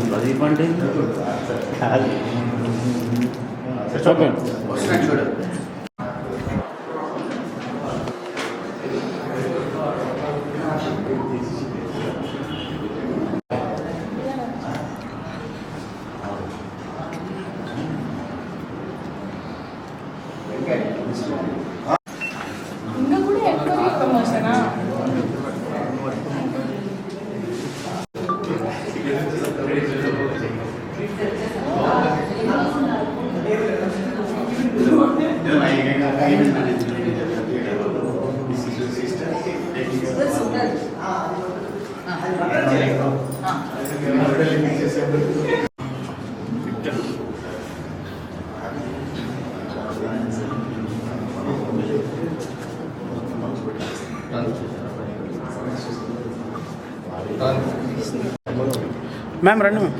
ప్రదీప్ అంటే చూడు ఇంకా కూడా ఎక్కువ ప్రమోషనా మ్యామ్ రండి ma'am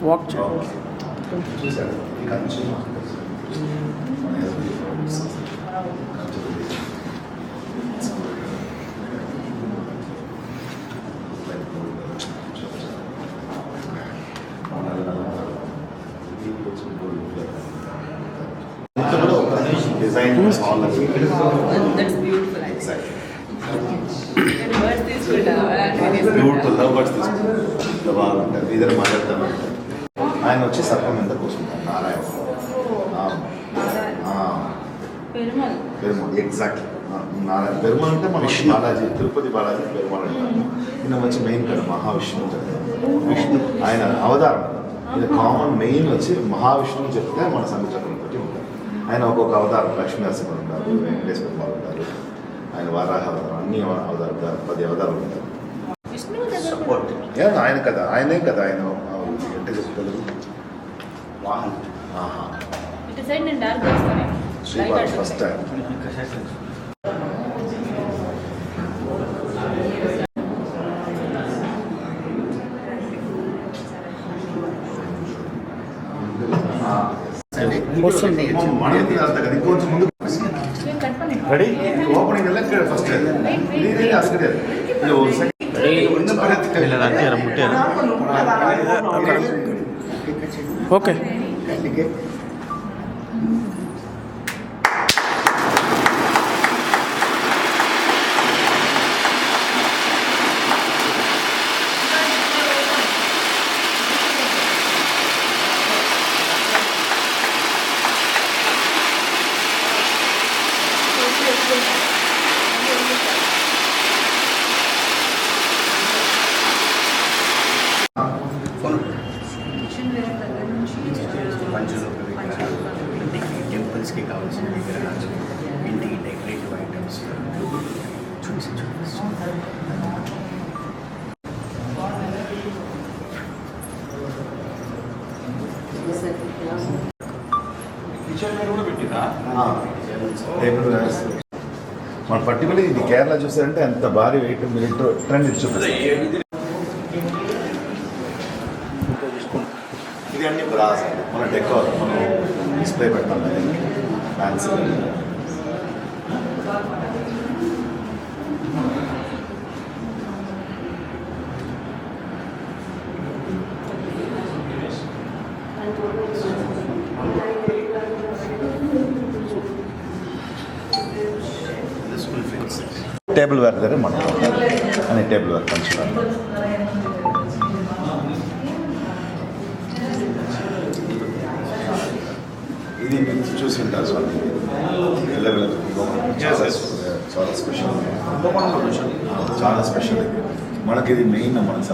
walk design was all of it. That's beautiful. Exactly. Birds తీసుకుంటా బ్యూటిఫుల్ లవ్ బర్డ్స్ తీసుకుంటారు బాగుంటారు ఇద్దరు మాట్లాడతాను ఆయన వచ్చి సర్పం మీద కూర్చుంటారు నారాయణ పెరుమల్ పెరుమల్ ఎగ్జాక్ట్లీ నారాయణ పెరుమల్ అంటే మన బాలాజీ తిరుపతి బాలాజీ పెరుమల్ అంటారు ఈయన వచ్చి మెయిన్ కదా మహావిష్ణువు చెప్తారు విష్ణు ఆయన అవతారం ఇది కామన్ మెయిన్ వచ్చి మహావిష్ణువు చెప్తే మన సంచక్రం బట్టి ఉంటారు ఆయన ఒక్కొక్క అవతారం లక్ష్మీ నరసింహుడు ఉంటారు వెంకటేశ్వర బాబు ఉంటారు ఆయన వారాహ అవతారం అన్ని అవతారం 10 అవతారాలు ఉంటారు సపోర్ట్ ఆయన కదా ఆయనే కదా ఆయన అంటే చెప్తారు వాహనం ఇటు సైడ్ నేను డార్క్ చేస్తాను శ్రీవారి ఫస్ట్ టైం వస్తుంది ఇంకొంచెం ముందు రెడీ ఓపెనింగ్ ఫస్ట్ ఓకే టెంపుల్స్కి కావాల్సిన విగ్రహాలు ఇంటికి డెకరేటివ్ ఐటమ్స్ చూసి మన పర్టికులర్ ఇది కేరళ చూసారంటే ఎంత భారీ వెయిట్ మిలిటరీ ట్రెండ్ చూపిస్తుంది ఇది అన్ని బ్రాస్ మన డెకోర్ మనం డిస్ప్లే పెడతాం ఫ్యాన్సీ టేబుల్ వేర్ దగ్గర మనం అని టేబుల్ వేర్ పంచుతారు ఇది మీరు చూసి ఉంటారు చాలా స్పెషల్ చాలా స్పెషల్ మనకి ఇది మెయిన్ మనకి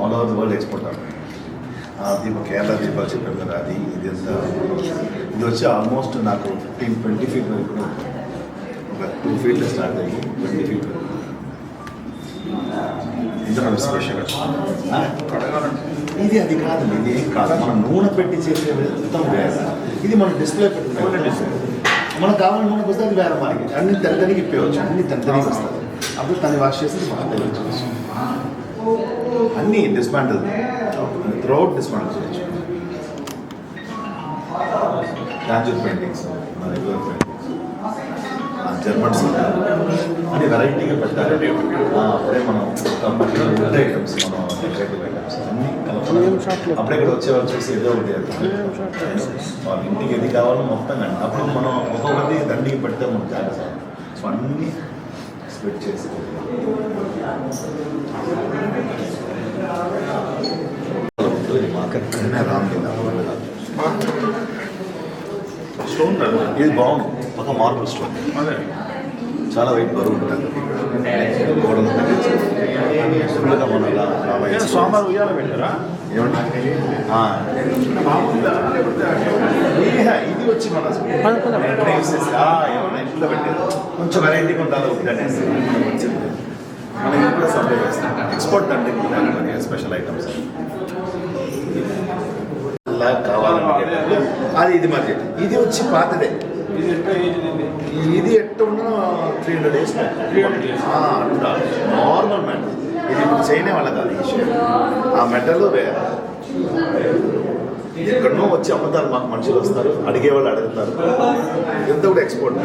all over the world export అవుతుంది దీపం కేరళ దీపాలు చెప్పారు కదా అది ఇది అంతా ఇది వచ్చి ఆల్మోస్ట్ నాకు 15-20 ఫీట్ వరకు ఒక 2 ఫీట్ స్టార్ట్ అయ్యి 20 ఫీట్ ఇందులో స్పెషల్ ఇది అది కాదండి ఇది ఏం కాదు మనం నూనె పెట్టి చేసే మొత్తం వేరే ఇది మనం డిస్ప్లే పెట్టుకుంటే డిస్ప్లే మనకు కావాలని నూనె వస్తే అది వేరే మనకి అన్ని తెల్లదనికి ఇప్పవచ్చు అన్ని తెల్లదనికి వస్తుంది అప్పుడు తను వాష్ చేసి మనం తెలియచ్చు అన్నీ డిస్మాంటిల్ త్రూఅవుట్ డిస్మాంటిల్ చేయొచ్చు టాంజర్ పెయింటింగ్స్ మన రెగ్యులర్ పెయింటింగ్స్ జర్మన్స్ అని వెరైటీగా పెట్టాలి. అప్పుడే మనం ఫుడ్ ఐటమ్స్, మనం డెకరేటివ్ ఐటమ్స్ అన్నీ కలపాలి. అప్పుడే ఇక్కడ వచ్చేవాళ్ళు చూసి ఏదో ఒకటి వాళ్ళ ఇంటికి ఏది కావాలో మొత్తం అండి. అప్పుడు మనం ఒక్కొక్కటి దండికి పెడితే మనకు జాగ్రత్త. సో అన్నీ స్ప్లిట్ చేసి స్టోన్ ఇది బాగుంది. ఒక మార్బుల్ స్టోన్, చాలా వెయిట్ బరువు ఉంటుంది. గోడలు ఫుల్గా మన సోమవారం ఉయ్యాల పెట్టారా? ఏమంటే ఇది వచ్చి మన ఇంట్లో పెట్టేది కొంచెం వెరైటీగా ఉండాలి. అనేసి మనం ఇది కూడా సప్లై చేస్తాం. ఎక్స్పోర్ట్ అంటే స్పెషల్ ఐటమ్స్ అలా కావాలంటే అది ఇది మరి ఇది వచ్చి పాతదే. ఇది ఎట్ట ఉన్నా 300 days నార్మల్ మెటల్. ఇది ఇప్పుడు చేయనే వాళ్ళ కాదు. ఆ మెటల్ వేరే ఎక్కడనో వచ్చి అమ్ముతారు. మాకు మనుషులు వస్తారు, అడిగేవాళ్ళు అడుగుతారు. ఎంత కూడా ఎక్స్పోర్ట్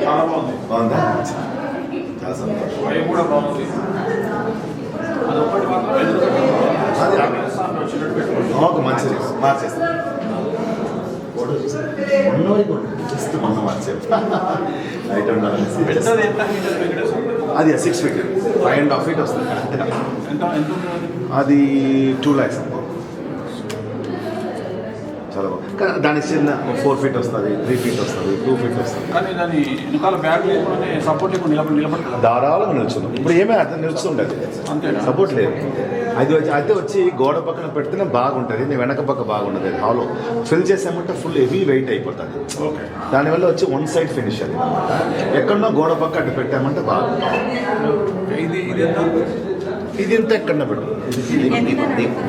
చాలా బాగుంది. బాగుందా? చాలా సంతోషం. అవి కూడా బాగుంది. అది ఒకటి మాకు మంచిది మార్చేస్తాం. ఫోటో చూసి జస్ట్ మొన్న మార్చాం. లైట్ ఉండాలనేసి అది 6 feet, 5.5 feet వస్తుంది. అది 2 lakhs. చాలా బాగుంది. కానీ దాని చిన్న 4 feet వస్తుంది, 3 feet వస్తుంది, 2 feet వస్తుంది. కానీ దాని వెనకాల బ్యాగ్ లేకుండానే సపోర్ట్ లేకుండా నిలబడుతుంది. ధారాళంగా నిల్చున్నాం. ఇప్పుడు ఏమీ అర్థం నిల్చుండదు, అంతేనా? సపోర్ట్ లేదు. అయితే వచ్చి గోడ పక్కన పెడితేనే బాగుంటుంది. నీ వెనక పక్క బాగుండదు. హాలో ఫిల్ చేసామంటే ఫుల్ హెవీ వెయిట్ అయిపోతుంది. ఓకే. దానివల్ల వచ్చి 1 side ఫినిష్ అది. ఎక్కడో గోడ పక్క అటు పెట్టామంటే బాగుంటుంది. ఇది ఇంత ఎక్కడ పెట్టు.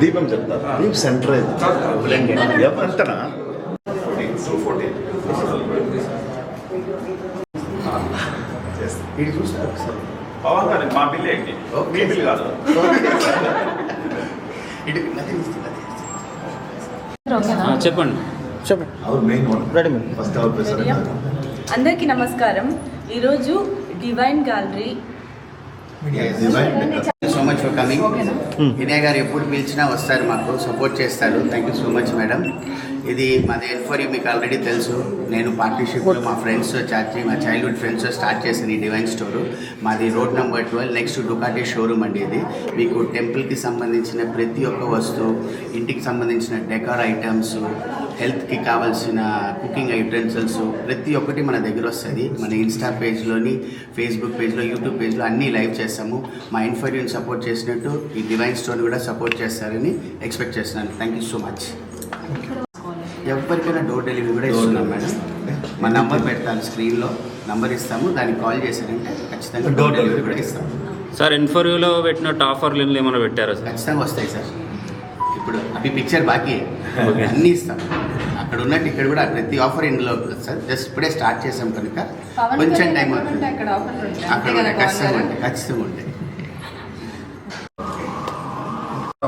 దీపం చెప్తారు. దీపం సెంటర్ ఎంతనా? 14. ఇది చూస్తే పవన్ గారు మా బిల్ ఏంటి? మీ బిల్ కాదు. చెప్పండి our main one ready first hour president. అందరికీ నమస్కారం. ఈరోజు divine gallery so much for coming. Vinay గారు ఎప్పుడు పిలిచినా వస్తారు, మాకు సపోర్ట్ చేస్తారు. Thank you so much madam. ఇది మాది N4U మీకు ఆల్రెడీ తెలుసు. నేను పార్ట్నర్షిప్లో మా ఫ్రెండ్స్ చాచి మా చైల్డ్హుడ్ ఫ్రెండ్స్ స్టార్ట్ చేసిన ఈ డివైన్ స్టోరు మాది road number 12 next Ducati showroom అండి. ఇది మీకు టెంపుల్కి సంబంధించిన ప్రతి ఒక్క వస్తువు, ఇంటికి సంబంధించిన డెకార్ ఐటమ్స్, హెల్త్కి కావాల్సిన కుకింగ్ యూటెన్సిల్స్ ప్రతి ఒక్కటి మన దగ్గర వస్తుంది. మన ఇన్స్టా పేజ్లోని, ఫేస్బుక్ పేజ్లో, యూట్యూబ్ పేజ్లో అన్నీ లైవ్ చేస్తాము. మా N4Uని సపోర్ట్ చేసినట్టు ఈ డివైన్ స్టోర్ని కూడా సపోర్ట్ చేస్తారని ఎక్స్పెక్ట్ చేస్తున్నాను. Thank you so much. ఎవరికైనా డోర్ డెలివరీ కూడా ఇస్తున్నాం మేడం. మా నంబర్ పెడతాను స్క్రీన్లో, నంబర్ ఇస్తాము. దానికి కాల్ చేశారంటే ఖచ్చితంగా డోర్ డెలివరీ కూడా ఇస్తాము. సార్ N4Uలో పెట్టినట్టు ఆఫర్లు ఏమైనా పెట్టారా సార్? ఖచ్చితంగా వస్తాయి సార్. ఇప్పుడు అవి పిక్చర్ బాకీ అన్నీ ఇస్తాం. అక్కడ ఉన్నట్టు ఇక్కడ కూడా ప్రతి ఆఫర్ ఇందులో సార్. జస్ట్ ఇప్పుడే స్టార్ట్ చేసాం కనుక కొంచెం టైం అవుతుంది. అక్కడ ఖచ్చితంగా ఉంటాయి.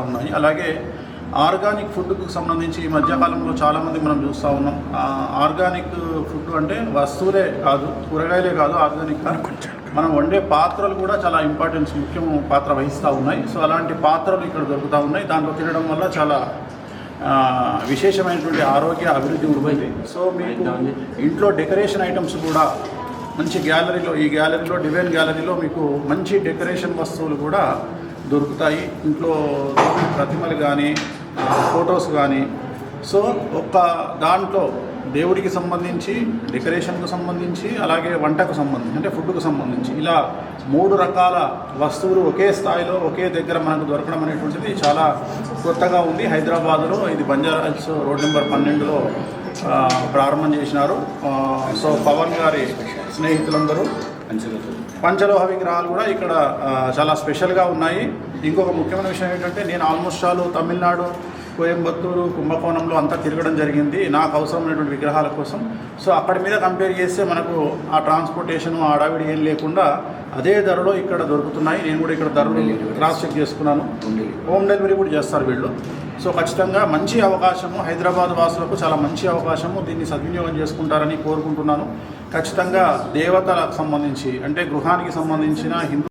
ఉన్నాయి. అలాగే ఆర్గానిక్ ఫుడ్కు సంబంధించి ఈ మధ్యకాలంలో చాలామంది మనం చూస్తూ ఉన్నాం. ఆర్గానిక్ ఫుడ్ అంటే వస్తువులే కాదు, కూరగాయలే కాదు, ఆర్గానిక్ మనం వండే పాత్రలు కూడా చాలా ఇంపార్టెన్స్, ముఖ్యం పాత్ర వహిస్తూ ఉన్నాయి. సో అలాంటి పాత్రలు ఇక్కడ దొరుకుతూ ఉన్నాయి. దాంట్లో తినడం వల్ల చాలా విశేషమైనటువంటి ఆరోగ్య అభివృద్ధి ఉంటుంది. సో మీకు ఇంట్లో డెకరేషన్ ఐటమ్స్ కూడా మంచి గ్యాలరీలో, ఈ గ్యాలరీలో డివైన్ గ్యాలరీలో మీకు మంచి డెకరేషన్ వస్తువులు కూడా దొరుకుతాయి. ఇంట్లో ప్రతిమలు కానీ, ఫొటోస్ కానీ. సో ఒక్క దాంట్లో దేవుడికి సంబంధించి, డెకరేషన్కు సంబంధించి, అలాగే వంటకు సంబంధించి అంటే ఫుడ్కు సంబంధించి ఇలా 3 రకాల వస్తువులు ఒకే స్థాయిలో ఒకే దగ్గర మనకు దొరకడం అనేటువంటిది చాలా కొత్తగా ఉంది. హైదరాబాద్లో ఇది బంజారాహిల్స్ రోడ్ నెంబర్ 12లో ప్రారంభం చేసినారు. సో పవన్ గారి స్నేహితులందరూ పంచలోహ విగ్రహాలు కూడా ఇక్కడ చాలా స్పెషల్గా ఉన్నాయి. ఇంకొక ముఖ్యమైన విషయం ఏంటంటే నేను ఆల్మోస్ట్ ఆల్ తమిళనాడు, కోయంబత్తూరు, కుంభకోణంలో అంతా తిరగడం జరిగింది నాకు అవసరమైనటువంటి విగ్రహాల కోసం. సో అక్కడి మీద కంపేర్ చేస్తే మనకు ఆ ట్రాన్స్పోర్టేషన్, ఆ అడావిడి ఏం లేకుండా అదే ధరలో ఇక్కడ దొరుకుతున్నాయి. నేను కూడా ఇక్కడ ధరలు క్రాస్ చెక్ చేసుకున్నాను. హోమ్ డెలివరీ కూడా చేస్తారు వీళ్ళు. సో ఖచ్చితంగా మంచి అవకాశము, హైదరాబాద్ వాసులకు చాలా మంచి అవకాశము, దీన్ని సద్వినియోగం చేసుకుంటారని కోరుకుంటున్నాను. ఖచ్చితంగా దేవతలకు సంబంధించి అంటే గృహానికి సంబంధించిన హిందూ